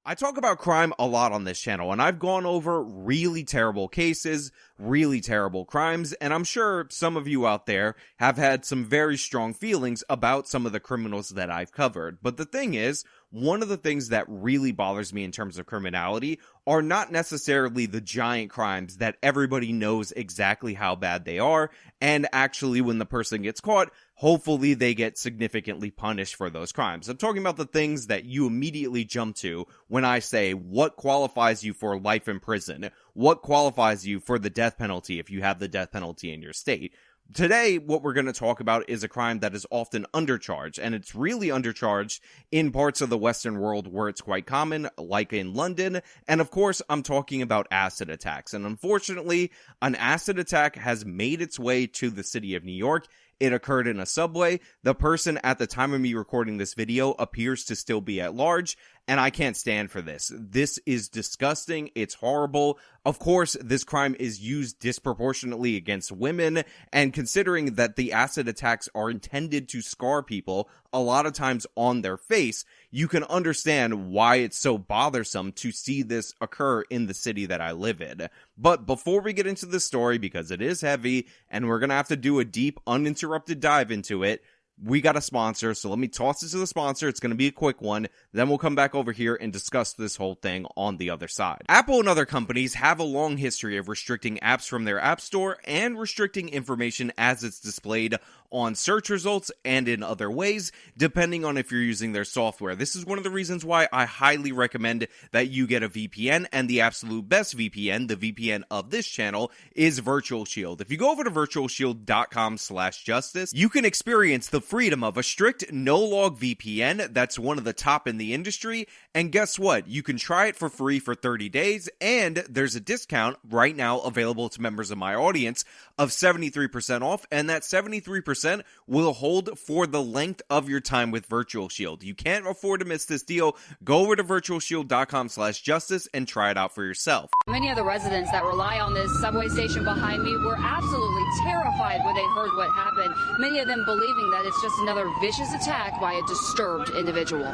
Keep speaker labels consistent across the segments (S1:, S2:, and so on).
S1: I talk about crime a lot on this channel, and I've gone over really terrible cases, really terrible crimes, and I'm sure some of you out there have had some very strong feelings about some of the criminals that I've covered. But the thing is, one of the things that really bothers me in terms of criminality are not necessarily the giant crimes that everybody knows exactly how bad they are, and actually when the person gets caught, hopefully they get significantly punished for those crimes. I'm talking about the things that you immediately jump to when I say what qualifies you for life in prison, what qualifies you for the death penalty if you have the death penalty in your state. Today, what we're going to talk about is a crime that is often undercharged, and it's really undercharged in parts of the Western world where it's quite common, like in London, and of course, I'm talking about acid attacks. And unfortunately, an acid attack has made its way to the city of New York. It occurred in a subway. The person at the time of me recording this video appears to still be at large, and I can't stand for this. This is disgusting. It's horrible. Of course, this crime is used disproportionately against women, and considering that the acid attacks are intended to scar people, a lot of times on their face, you can understand why it's so bothersome to see this occur in the city that I live in. But before we get into the story, because it is heavy, and we're going to have to do a deep, uninterrupted dive into it, we got a sponsor, so let me toss it to the sponsor. It's going to be a quick one. Then we'll come back over here and discuss this whole thing on the other side. Apple and other companies have a long history of restricting apps from their app store and restricting information as it's displayed on search results and in other ways, depending on if you're using their software. This is one of the reasons why I highly recommend that you get a VPN, and the absolute best VPN, the VPN of this channel, is Virtual Shield. If you go over to virtualshield.com/justice, you can experience the freedom of a strict no-log VPN that's one of the top in the industry, and guess what? You can try it for free for 30 days, and there's a discount right now available to members of my audience of 73% off, and that 73% will hold for the length of your time with Virtual Shield. You can't afford to miss this deal. Go over to virtualshield.com/justice and try it out for yourself.
S2: Many of the residents that rely on this subway station behind me were absolutely terrified when they heard what happened. Many of them believing that it's just another vicious attack by a disturbed individual.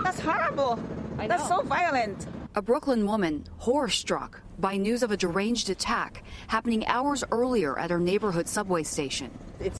S3: That's horrible. That's so violent.
S2: A Brooklyn woman horror-struck by news of a deranged attack happening hours earlier at her neighborhood subway station.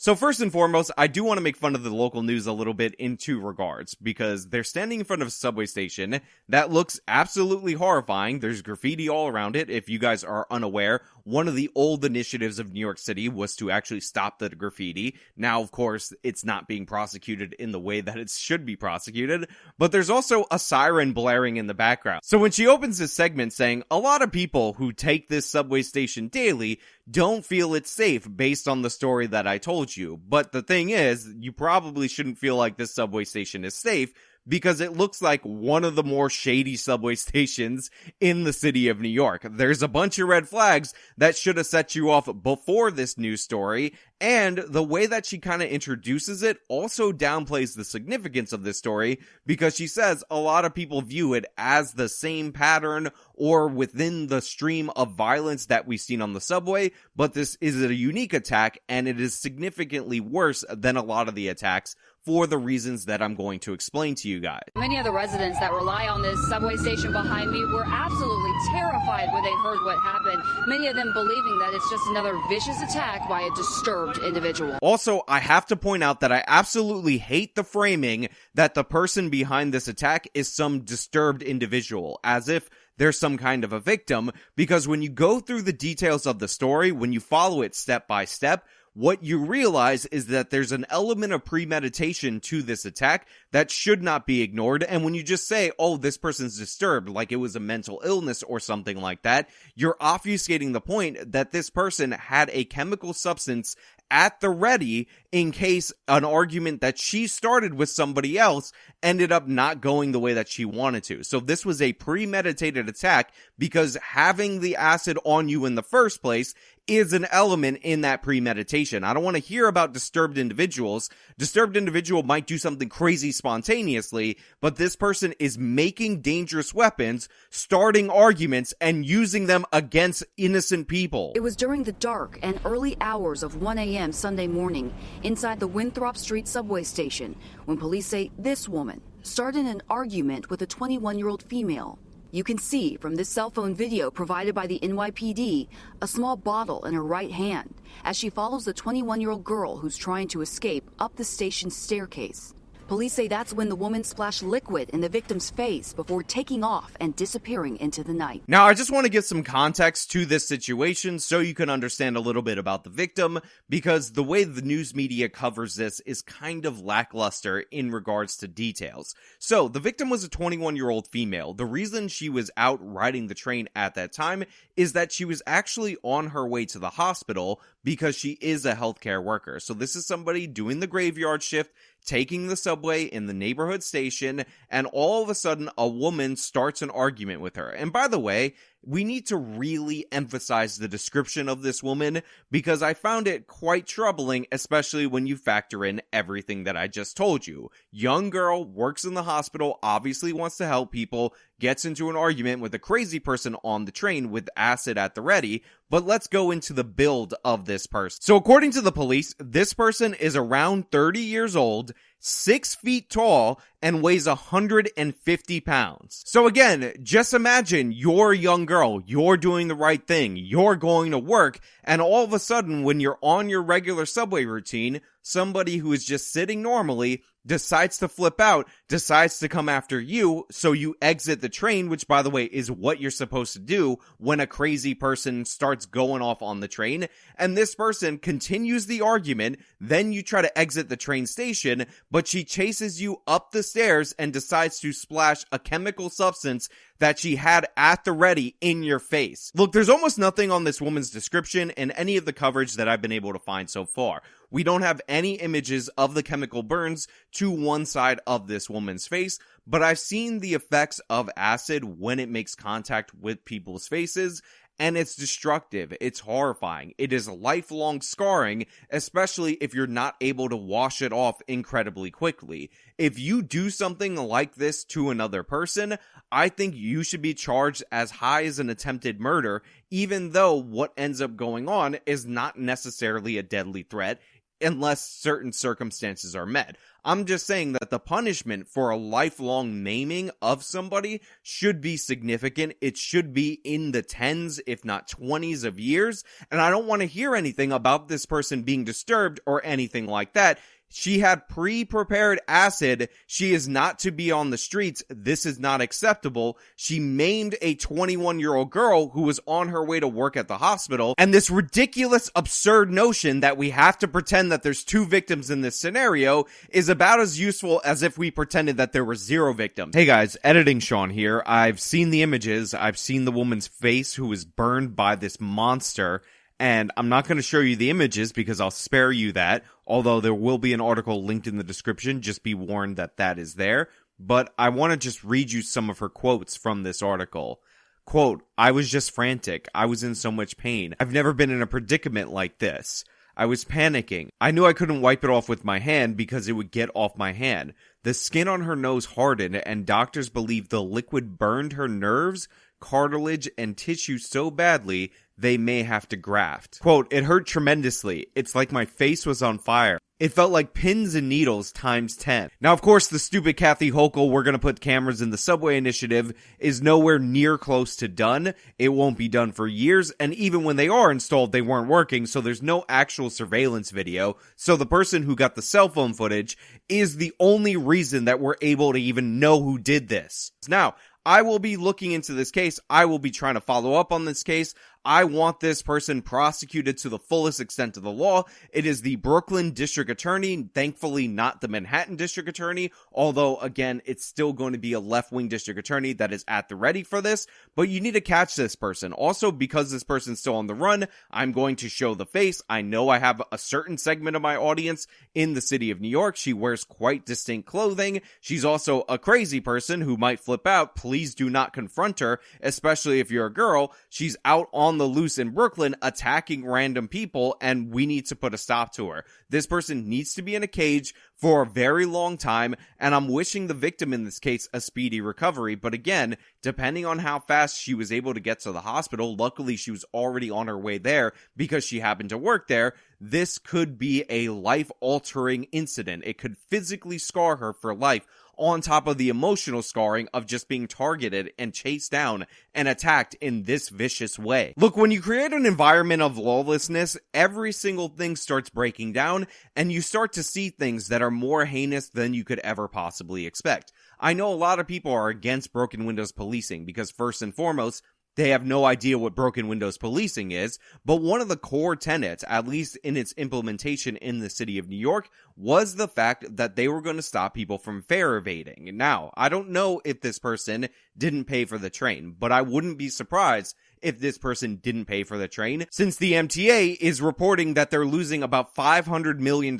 S1: So first and foremost, I do want to make fun of the local news a little bit in two regards, because they're standing in front of a subway station that looks absolutely horrifying. There's graffiti all around it. If you guys are unaware, one of the old initiatives of New York City was to actually stop the graffiti. Now, of course, it's not being prosecuted in the way that it should be prosecuted, but there's also a siren blaring in the background. So when she opens this segment saying, a lot of people who take this subway station daily don't feel it's safe based on the story that I told you. But the thing is, you probably shouldn't feel like this subway station is safe, because it looks like one of the more shady subway stations in the city of New York. There's a bunch of red flags that should have set you off before this news story, and the way that she kind of introduces it also downplays the significance of this story, because she says a lot of people view it as the same pattern or within the stream of violence that we've seen on the subway, but this is a unique attack, and it is significantly worse than a lot of the attacks for the reasons that I'm going to explain to you guys.
S2: Many of the residents that rely on this subway station behind me were absolutely terrified when they heard what happened. Many of them believing that it's just another vicious attack by a disturbed individual.
S1: Also, I have to point out that I absolutely hate the framing that the person behind this attack is some disturbed individual, as if they're some kind of a victim, because when you go through the details of the story, when you follow it step by step, what you realize is that there's an element of premeditation to this attack that should not be ignored. And when you just say, oh, this person's disturbed, like it was a mental illness or something like that, you're obfuscating the point that this person had a chemical substance at the ready in case an argument that she started with somebody else ended up not going the way that she wanted to. So this was a premeditated attack, because having the acid on you in the first place is an element in that premeditation. I don't want to hear about disturbed individuals. Disturbed individual might do something crazy spontaneously, but this person is making dangerous weapons, starting arguments, and using them against innocent people.
S2: It was during the dark and early hours of 1 a.m. Sunday morning inside the Winthrop Street subway station when police say this woman
S4: started an argument with a 21-year-old female. You can see from this cell phone video provided by the NYPD a small bottle in her right hand as she follows the 21-year-old girl who's trying to escape up the station's staircase. Police say that's when the woman splashed liquid in the victim's face before taking off and disappearing into the night.
S1: Now, I just want to give some context to this situation so you can understand a little bit about the victim, because the way the news media covers this is kind of lackluster in regards to details. So, the victim was a 21-year-old female. The reason she was out riding the train at that time is that she was actually on her way to the hospital because she is a healthcare worker. So, this is somebody doing the graveyard shift, taking the subway in the neighborhood station, and all of a sudden a woman starts an argument with her. And by the way, we need to really emphasize the description of this woman because I found it quite troubling, especially when you factor in everything that I just told you. Young girl, works in the hospital, obviously wants to help people, gets into an argument with a crazy person on the train with acid at the ready. But let's go into the build of this person. So according to the police, this person is around 30 years old, 6 feet tall, and weighs 150 pounds. So again, just imagine you're a young girl, you're doing the right thing, you're going to work, and all of a sudden when you're on your regular subway routine, somebody who is just sitting normally decides to flip out, decides to come after you, so you exit the train, which by the way is what you're supposed to do when a crazy person starts going off on the train, and this person continues the argument, then you try to exit the train station, but she chases you up the stairs and decides to splash a chemical substance that she had at the ready in your face. Look, there's almost nothing on this woman's description in any of the coverage that I've been able to find so far. We don't have any images of the chemical burns to one side of this woman's face, but I've seen the effects of acid when it makes contact with people's faces, and it's destructive, it's horrifying, it is lifelong scarring, especially if you're not able to wash it off incredibly quickly. If you do something like this to another person, I think you should be charged as high as an attempted murder, even though what ends up going on is not necessarily a deadly threat, unless certain circumstances are met. I'm just saying that the punishment for a lifelong maiming of somebody should be significant. It should be in the 10s, if not 20s of years. And I don't want to hear anything about this person being disturbed or anything like that. She had pre-prepared acid. She is not to be on the streets. This is not acceptable. She maimed a 21-year-old girl who was on her way to work at the hospital. And this ridiculous, absurd notion that we have to pretend that there's 2 victims in this scenario is about as useful as if we pretended that there were 0 victims. Hey guys, editing Sean here. I've seen the images. I've seen the woman's face who was burned by this monster. And I'm not going to show you the images because I'll spare you that, although there will be an article linked in the description. Just be warned that that is there. But I want to just read you some of her quotes from this article. Quote, "I was just frantic. I was in so much pain. I've never been in a predicament like this. I was panicking. I knew I couldn't wipe it off with my hand because it would get off my hand. The skin on her nose hardened, and doctors believe the liquid burned her nerves, cartilage, and tissue so badly they may have to graft. Quote, it hurt tremendously. It's like my face was on fire. It felt like pins and needles times 10. Now, of course, the stupid Kathy Hochul, we're going to put cameras in the subway initiative, is nowhere near close to done. It won't be done for years, and even when they are installed, they weren't working, so there's no actual surveillance video. So the person who got the cell phone footage is the only reason that we're able to even know who did this. Now, I will be looking into this case. I will be trying to follow up on this case. I want this person prosecuted to the fullest extent of the law. It is the Brooklyn District Attorney, thankfully not the Manhattan District Attorney, although, again, it's still going to be a left-wing District Attorney that is at the ready for this, but you need to catch this person. Also, because this person's still on the run, I'm going to show the face. I know I have a certain segment of my audience in the city of New York. She wears quite distinct clothing. She's also a crazy person who might flip out. Please do not confront her, especially if you're a girl. She's out on the loose in Brooklyn attacking random people, and we need to put a stop to her. This person needs to be in a cage for a very long time, and I'm wishing the victim in this case a speedy recovery. But again, depending on how fast she was able to get to the hospital, luckily she was already on her way there because she happened to work there. This could be a life-altering incident. It could physically scar her for life. on top of the emotional scarring of just being targeted and chased down and attacked in this vicious way. Look, when you create an environment of lawlessness, every single thing starts breaking down, and you start to see things that are more heinous than you could ever possibly expect. I know a lot of people are against broken windows policing because, first and foremost, they have no idea what broken windows policing is, but one of the core tenets, at least in its implementation in the city of New York, was the fact that they were going to stop people from fare evading. Now, I don't know if this person didn't pay for the train, but I wouldn't be surprised if this person didn't pay for the train, since the MTA is reporting that they're losing about $500 million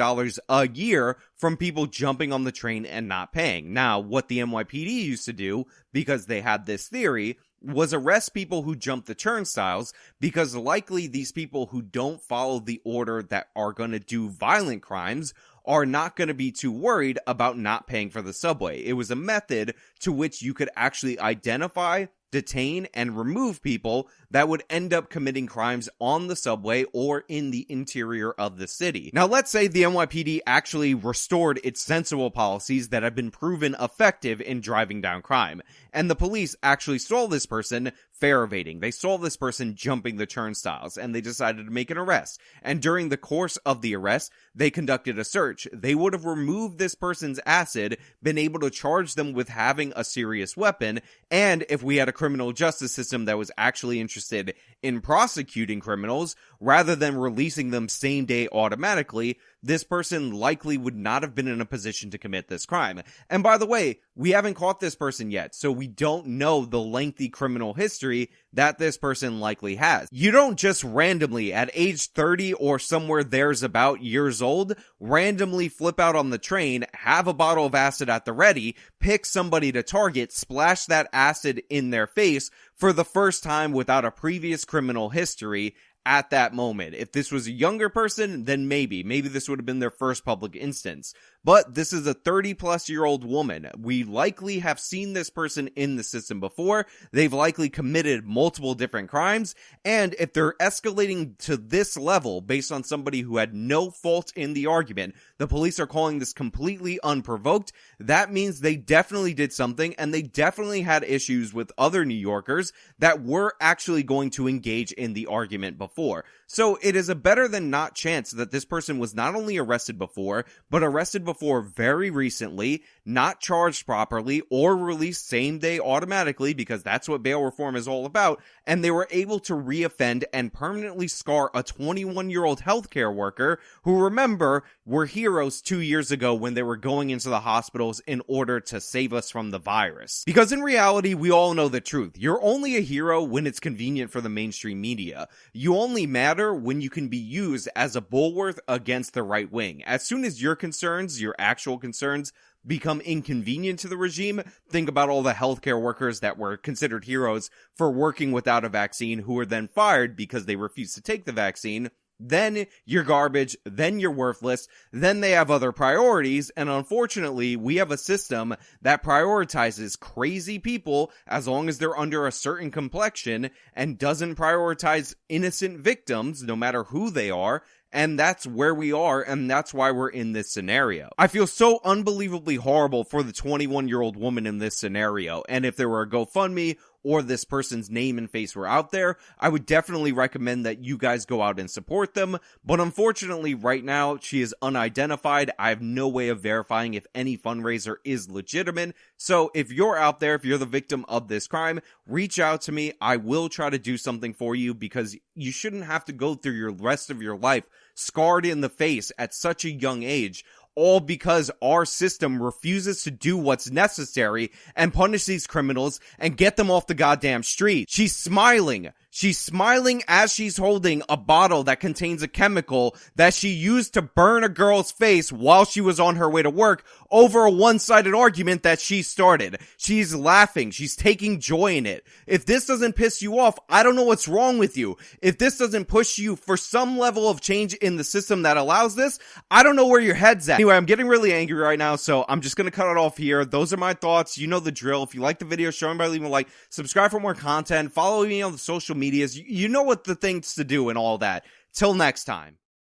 S1: a year from people jumping on the train and not paying. Now, what the NYPD used to do, because they had this theory, was arrest people who jump the turnstiles, because likely these people who don't follow the order that are going to do violent crimes are not going to be too worried about not paying for the subway. It was a method to which you could actually identify, detain, and remove people that would end up committing crimes on the subway or in the interior of the city. Now, let's say the NYPD actually restored its sensible policies that have been proven effective in driving down crime, and the police actually saw this person fare evading. They saw this person jumping the turnstiles, and they decided to make an arrest. And during the course of the arrest, they conducted a search. They would have removed this person's acid, been able to charge them with having a serious weapon, and if we had a criminal justice system that was actually interested in prosecuting criminals, rather than releasing them same day automatically, this person likely would not have been in a position to commit this crime. And by the way, we haven't caught this person yet, so we don't know the lengthy criminal history that this person likely has. You don't just randomly, at age 30 or somewhere there's about years old, randomly flip out on the train, have a bottle of acid at the ready, pick somebody to target, splash that acid in their face for the first time without a previous criminal history at that moment. If this was a younger person, then maybe this would have been their first public instance. But this is a 30-plus-year-old woman. We likely have seen this person in the system before. They've likely committed multiple different crimes. And if they're escalating to this level based on somebody who had no fault in the argument, the police are calling this completely unprovoked, that means they definitely did something, and they definitely had issues with other New Yorkers that were actually going to engage in the argument before. So it is a better than not chance that this person was not only arrested before, but arrested before very recently, not charged properly, or released same day automatically, because that's what bail reform is all about, and they were able to reoffend and permanently scar a 21-year-old healthcare worker who, remember, were heroes 2 years ago when they were going into the hospitals in order to save us from the virus. Because in reality, we all know the truth. You're only a hero when it's convenient for the mainstream media. You only matter when you can be used as a bulwark against the right wing. As soon as your concerns, your actual concerns, become inconvenient to the regime, think about all the healthcare workers that were considered heroes for working without a vaccine who were then fired because they refused to take the vaccine. Then you're garbage, then you're worthless, then they have other priorities, and unfortunately, we have a system that prioritizes crazy people as long as they're under a certain complexion, and doesn't prioritize innocent victims, no matter who they are, and that's where we are, and that's why we're in this scenario. I feel so unbelievably horrible for the 21-year-old woman in this scenario, and if there were a GoFundMe or this person's name and face were out there, I would definitely recommend that you guys go out and support them. But unfortunately, right now, she is unidentified. I have no way of verifying if any fundraiser is legitimate. So if you're out there, if you're the victim of this crime, reach out to me. I will try to do something for you, because you shouldn't have to go through your rest of your life scarred in the face at such a young age, all because our system refuses to do what's necessary and punish these criminals and get them off the goddamn street. She's smiling. She's smiling as she's holding a bottle that contains a chemical that she used to burn a girl's face while she was on her way to work over a one-sided argument that she started. She's laughing. She's taking joy in it. If this doesn't piss you off, I don't know what's wrong with you. If this doesn't push you for some level of change in the system that allows this, I don't know where your head's at. Anyway, I'm getting really angry right now, so I'm just gonna cut it off here. Those are my thoughts. You know the drill. If you like the video, show me by leaving a like, subscribe for more content, follow me on the social medias. You know what the things to do and all that. Till next time.